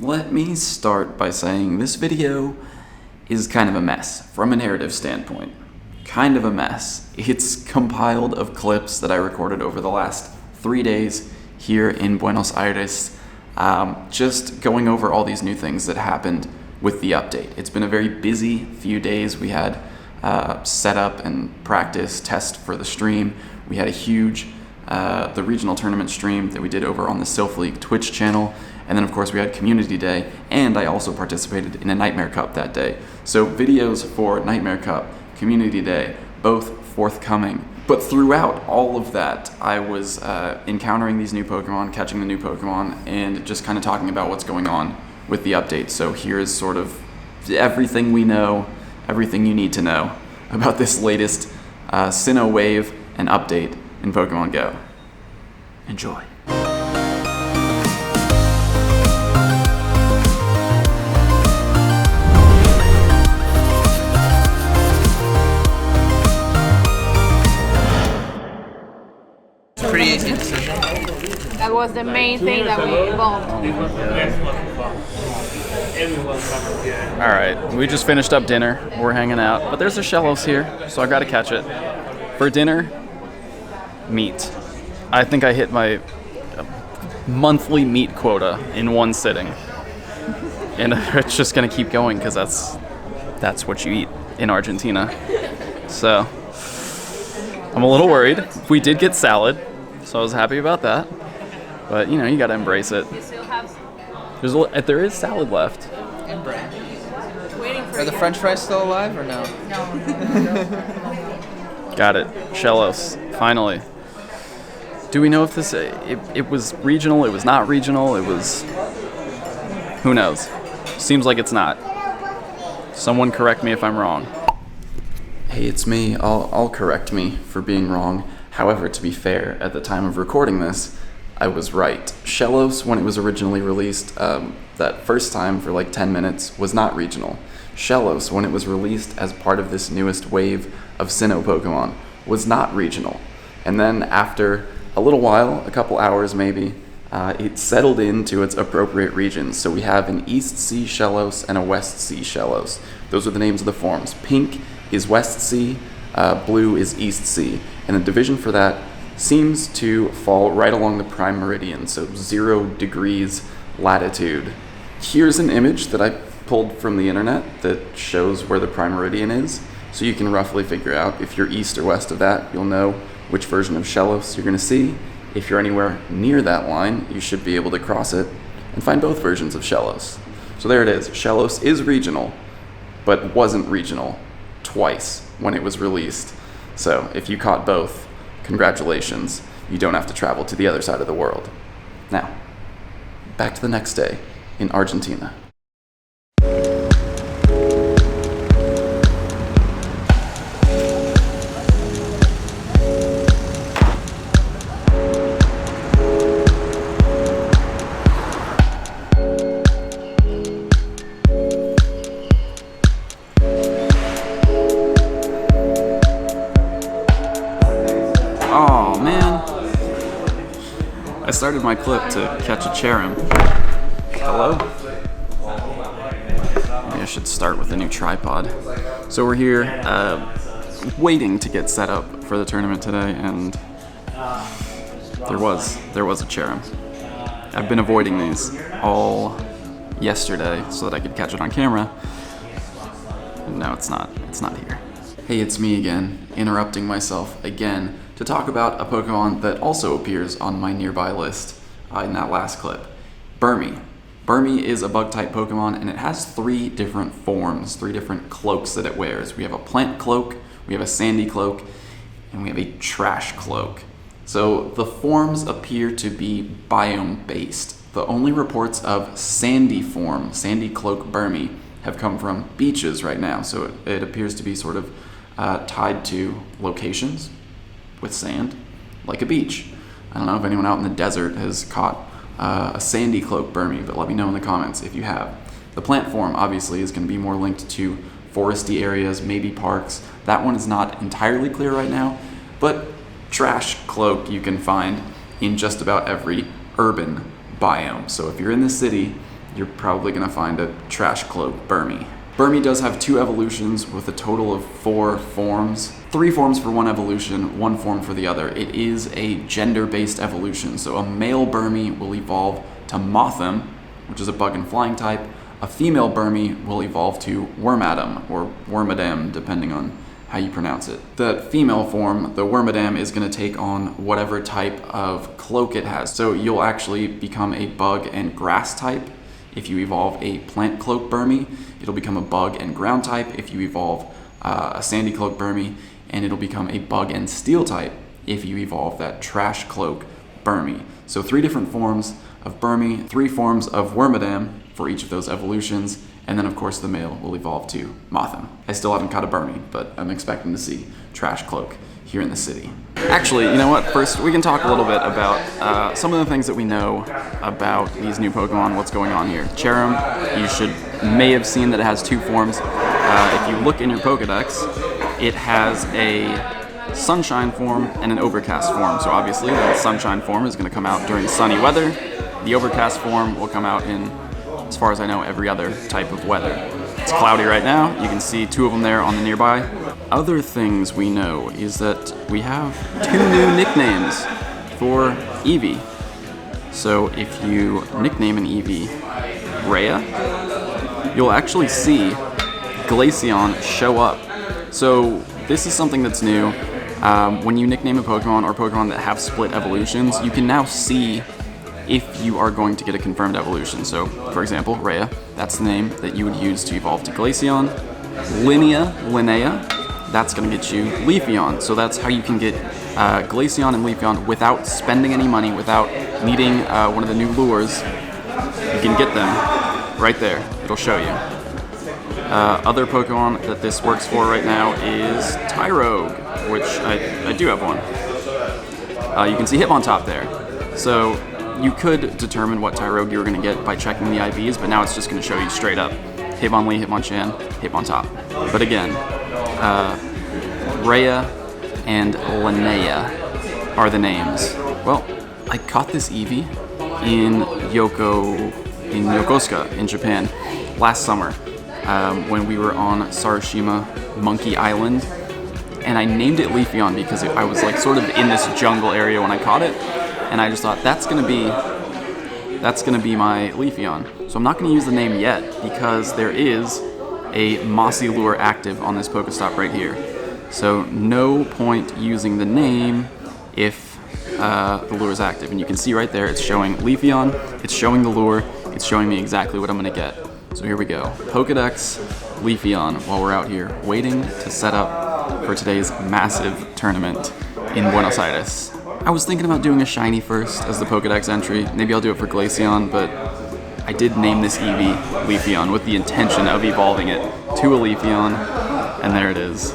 Let me start by saying this video is kind of a mess from a narrative standpoint. Kind of a mess. It's compiled of clips that I recorded over the last 3 days here in Buenos Aires, just going over all these new things that happened with the update. It's been a very busy few days. We had setup and practice test for the stream. We had a huge the regional tournament stream that we did over on the Sylph League Twitch channel. And then of course we had Community Day, and I also participated in a Nightmare Cup that day. So videos for Nightmare Cup, Community Day, both forthcoming. But throughout all of that, I was encountering these new Pokemon, catching the new Pokemon, and just kind of talking about what's going on with the update. So here's sort of everything we know, everything you need to know about this latest Sinnoh wave and update in Pokemon Go. Enjoy. Pretty easy decision. That was the main thing that we evolved. Alright, we just finished up dinner. We're hanging out. But there's a Shellos here, so I gotta catch it. For dinner, meat. I think I hit my monthly meat quota in one sitting. And it's just gonna keep going because that's what you eat in Argentina. So I'm a little worried. We did get salad, so I was happy about that. But you know, you gotta embrace it. You still have There is salad left. And bread. waiting for Are the you. French fries still alive or no? Got it. Shellos. Finally. Do we know if this it was regional? It was not regional. It was. Who knows? Seems like it's not. Someone correct me if I'm wrong. Hey, it's me. I'll correct me for being wrong. However, to be fair, at the time of recording this, I was right. Shellos, when it was originally released, that first time for like 10 minutes, was not regional. Shellos, when it was released as part of this newest wave of Sinnoh Pokemon, was not regional. And then after a little while, a couple hours maybe, it settled into its appropriate regions. So we have an East Sea Shellos and a West Sea Shellos. Those are the names of the forms. Pink is West Sea, blue is East Sea. And the division for that seems to fall right along the prime meridian, so 0 degrees latitude. Here's an image that I pulled from the internet that shows where the prime meridian is, so you can roughly figure out if you're east or west of that. You'll know which version of Shellos you're going to see. If you're anywhere near that line, you should be able to cross it and find both versions of Shellos. So there it is. Shellos is regional, but wasn't regional twice when it was released. So if you caught both, congratulations, you don't have to travel to the other side of the world. Now, back to the next day in Argentina. Oh man, I started my clip to catch a Cherrim. Hello? Maybe I should start with a new tripod. So we're here waiting to get set up for the tournament today, and there was a Cherrim. I've been avoiding these all yesterday so that I could catch it on camera. No, it's not here. Hey, it's me again, interrupting myself again to talk about a Pokemon that also appears on my nearby list in that last clip. Burmy. Burmy is a bug-type Pokemon, and it has 3 different forms, 3 different cloaks that it wears. We have a plant cloak, we have a sandy cloak, and we have a trash cloak. So the forms appear to be biome-based. The only reports of sandy form, sandy cloak Burmy, have come from beaches right now, so it appears to be sort of tied to locations with sand, like a beach. I don't know if anyone out in the desert has caught a sandy cloak Burmy, but let me know in the comments if you have. The plant form obviously is going to be more linked to foresty areas, maybe parks. That one is not entirely clear right now, but trash cloak you can find in just about every urban biome. So if you're in the city you're probably gonna find a trash cloak Burmy. Burmy does have 2 evolutions with a total of 4 forms. 3 forms for one evolution, 1 form for the other. It is a gender-based evolution, so a male Burmy will evolve to Mothim, which is a bug and flying type. A female Burmy will evolve to Wormadam, or Wormadam, depending on how you pronounce it. The female form, the Wormadam, is gonna take on whatever type of cloak it has. So you'll actually become a bug and grass type. If you evolve a plant cloak Burmy, it'll become a bug and ground type. If you evolve a sandy cloak Burmy, and it'll become a bug and steel type if you evolve that trash cloak Burmy. So 3 different forms of Burmy, 3 forms of Wormadam for each of those evolutions, and then of course the male will evolve to Mothim. I still haven't caught a Burmy, but I'm expecting to see trash cloak here in the city. Actually, you know what? First, we can talk a little bit about some of the things that we know about these new Pokemon, what's going on here. Cherrim, you may have seen that it has 2 forms. If you look in your Pokedex, it has a Sunshine form and an Overcast form. So obviously, the Sunshine form is going to come out during sunny weather. The Overcast form will come out in, as far as I know, every other type of weather. It's cloudy right now. You can see 2 of them there on the nearby. Other things we know is that we have 2 new nicknames for Eevee. So if you nickname an Eevee Rhea, you'll actually see Glaceon show up. So this is something that's new. When you nickname a Pokemon or Pokemon that have split evolutions, you can now see if you are going to get a confirmed evolution. So, for example, Rhea, that's the name that you would use to evolve to Glaceon. Linnea, that's going to get you Leafeon. So that's how you can get Glaceon and Leafeon without spending any money, without needing one of the new lures. You can get them right there. It'll show you. Other Pokemon that this works for right now is Tyrogue, which I do have one. You can see Hitmontop there. So you could determine what Tyrogue you were going to get by checking the IVs, but now it's just going to show you straight up. Hitmonlee, Hitmonchan, Hitmontop. But again, Rhea and Linnea are the names. Well, I caught this Eevee in Yokosuka in Japan last summer when we were on Sarashima Monkey Island, and I named it Leafeon because I was like sort of in this jungle area when I caught it, and I just thought that's gonna be my Leafeon. So I'm not gonna use the name yet because there is a mossy lure active on this Pokestop right here. So no point using the name if the lure is active. And you can see right there, it's showing Leafeon, it's showing the lure, it's showing me exactly what I'm gonna get. So here we go, Pokedex Leafeon, while we're out here waiting to set up for today's massive tournament in Buenos Aires. I was thinking about doing a shiny first as the Pokedex entry. Maybe I'll do it for Glaceon, but I did name this Eevee Leafeon with the intention of evolving it to a Leafeon, and there it is.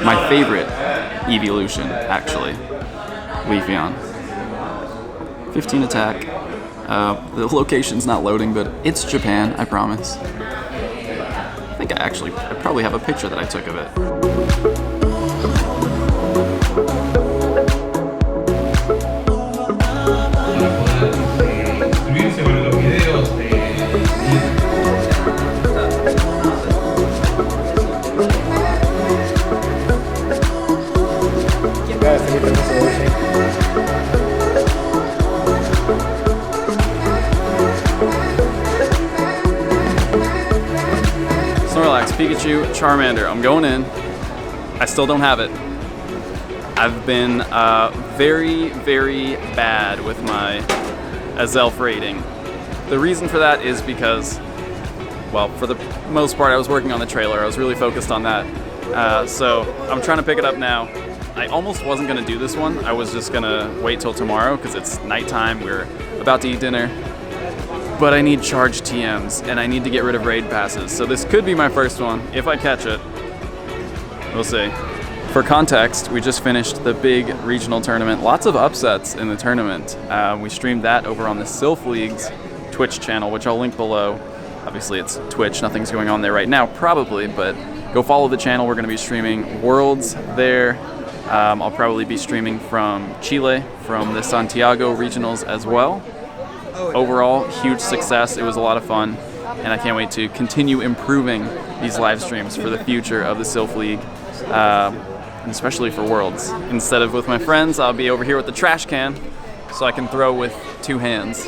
My favorite evolution, actually. Leafeon. 15 attack. The location's not loading, but it's Japan, I promise. I think I probably have a picture that I took of it. Snorlax, Pikachu, Charmander. I'm going in. I still don't have it. I've been very, very bad with my Azelf rating. The reason for that is because, well, for the most part, I was working on the trailer. I was really focused on that. So I'm trying to pick it up now. I almost wasn't going to do this one. I was just going to wait till tomorrow because it's nighttime. We're about to eat dinner. But I need charged TMs, and I need to get rid of raid passes. So this could be my first one, if I catch it. We'll see. For context, we just finished the big regional tournament. Lots of upsets in the tournament. We streamed that over on the Sylph League's Twitch channel, which I'll link below. Obviously, it's Twitch. Nothing's going on there right now, probably, but go follow the channel. We're going to be streaming Worlds there. I'll probably be streaming from Chile, from the Santiago regionals as well. overall, huge success. It was a lot of fun, and I can't wait to continue improving these live streams for the future of the Sylph League, and especially for Worlds. Instead of with my friends, I'll be over here with the trash can, so I can throw with 2 hands.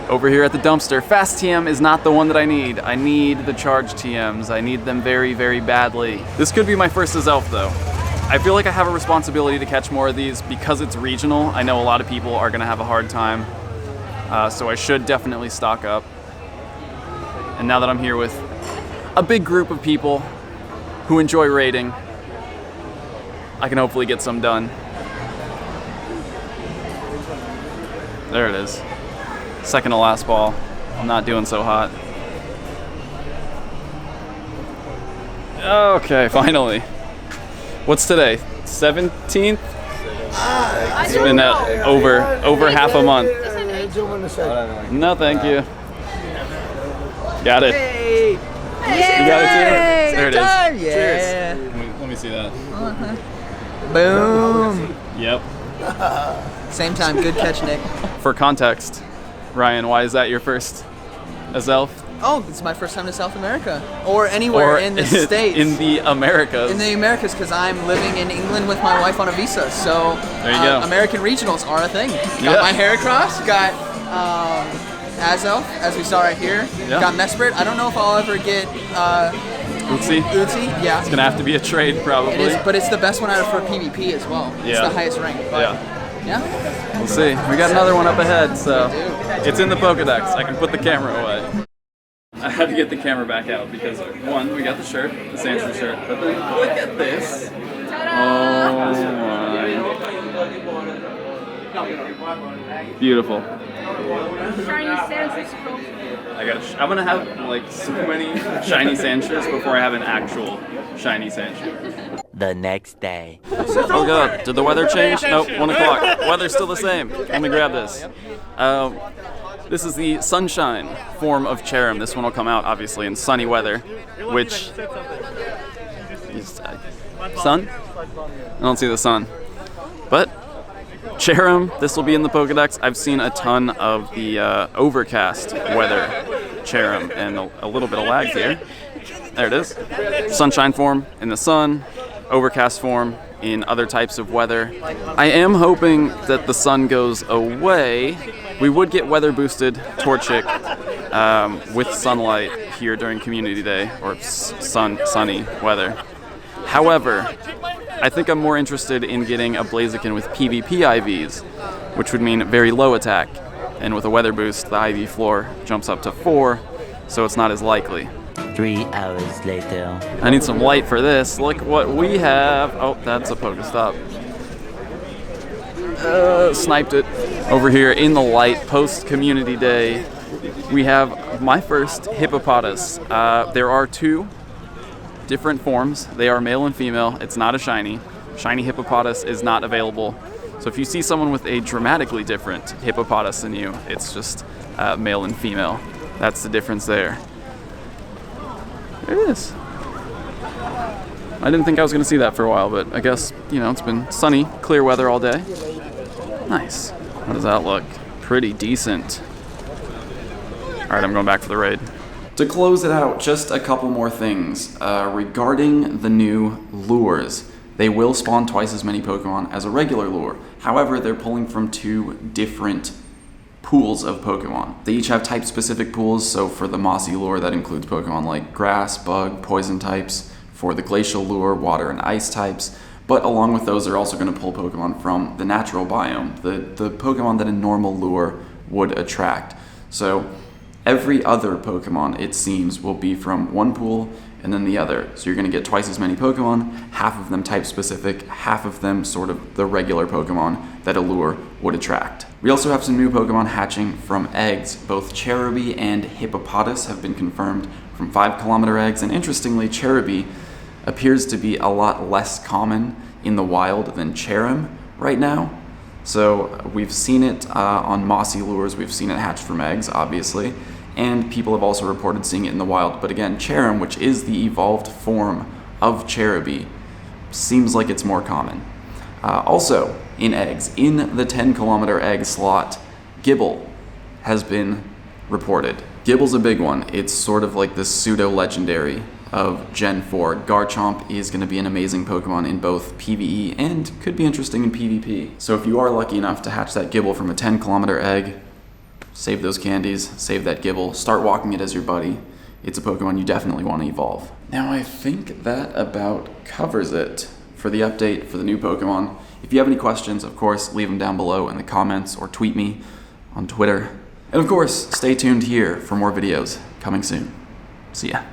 Over here at the dumpster, fast TM is not the one that I need. I need the charge TMs. I need them very, very badly. This could be my first as Elf, though. I feel like I have a responsibility to catch more of these because it's regional. I know a lot of people are gonna have a hard time, so I should definitely stock up. And now that I'm here with a big group of people who enjoy raiding, I can hopefully get some done. There it is. Second to last ball. I'm not doing so hot. Okay, finally. What's today? 17th? It's been over half a month. No, thank you. Got it. Hey! You got it too? There it is. Yeah. Cheers. Let me see that. Boom. Yep. Same time. Good catch, Nick. For context, Ryan, why is that your first as Elf? Oh, it's my first time to South America. Or anywhere in the States. In the Americas. In the Americas, because I'm living in England with my wife on a visa. So there you go. American regionals are a thing. Got my hair across, got Azelf, as we saw right here. Yeah. Got Mesprit. I don't know if I'll ever get Uzi? Uzi, yeah. It's going to have to be a trade, probably. It is, but it's the best one out of for PvP as well. Yeah. It's the highest rank. But yeah. We'll see. We got another one up ahead, so it's in the Pokedex. I can put the camera away. I had to get the camera back out because, one, we got the shirt, the Sandshrew shirt, but then look at this. Oh my. Beautiful. Shiny Sandshrew. I'm gonna have like so many shiny Sandshrews before I have an actual shiny Sandshrew. The next day. Oh god, did the weather change? Nope, 1 o'clock. Weather's still the same. Let me grab this. This is the sunshine form of Cherrim. This one will come out obviously in sunny weather, which is sun? I don't see the sun. But Cherrim, this will be in the Pokedex. I've seen a ton of the overcast weather Cherrim, and a little bit of lag here. There it is. Sunshine form in the sun, overcast form in other types of weather. I am hoping that the sun goes away. We would get weather boosted Torchic with sunlight here during Community Day, or sunny weather. However, I think I'm more interested in getting a Blaziken with PvP IVs, which would mean very low attack. And with a weather boost, the IV floor jumps up to 4, so it's not as likely. 3 hours later. I need some light for this. Look what we have. Oh, that's a Pokestop. Sniped it. Over here in the light, post-Community Day, we have my first Hippopotas. There are 2 different forms. They are male and female. It's not a shiny. Shiny Hippopotas is not available. So if you see someone with a dramatically different Hippopotas than you, it's just male and female. That's the difference there. There it is. I didn't think I was going to see that for a while, but I guess, you know, it's been sunny, clear weather all day. Nice. How does that look? Pretty decent. Alright, I'm going back for the raid. To close it out, just a couple more things. Regarding the new lures, they will spawn twice as many Pokemon as a regular lure. However, they're pulling from 2 different pools of Pokemon. They each have type-specific pools, so for the Mossy lure, that includes Pokemon like Grass, Bug, Poison types. For the Glacial lure, Water and Ice types. But along with those, they're also going to pull Pokemon from the natural biome, the Pokemon that a normal lure would attract. So every other Pokemon, it seems, will be from one pool and then the other. So you're going to get twice as many Pokemon, half of them type-specific, half of them sort of the regular Pokemon that a lure would attract. We also have some new Pokemon hatching from eggs. Both Cherubi and Hippopotas have been confirmed from 5-kilometer eggs, and interestingly, Cherubi appears to be a lot less common in the wild than Cherrim right now. So we've seen it on Mossy lures, we've seen it hatch from eggs, obviously, and people have also reported seeing it in the wild. But again, Cherrim, which is the evolved form of Cherubi, seems like it's more common. Also, in eggs, in the 10-kilometer egg slot, Gible has been reported. Gibble's a big one. It's sort of like the pseudo-legendary of Gen 4. Garchomp is going to be an amazing Pokemon in both PvE and could be interesting in PvP. So if you are lucky enough to hatch that Gibble from a 10-kilometer egg, save those candies, save that Gibble, start walking it as your buddy. It's a Pokemon you definitely want to evolve. Now I think that about covers it for the update for the new Pokemon. If you have any questions, of course, leave them down below in the comments or tweet me on Twitter. And of course, stay tuned here for more videos coming soon. See ya.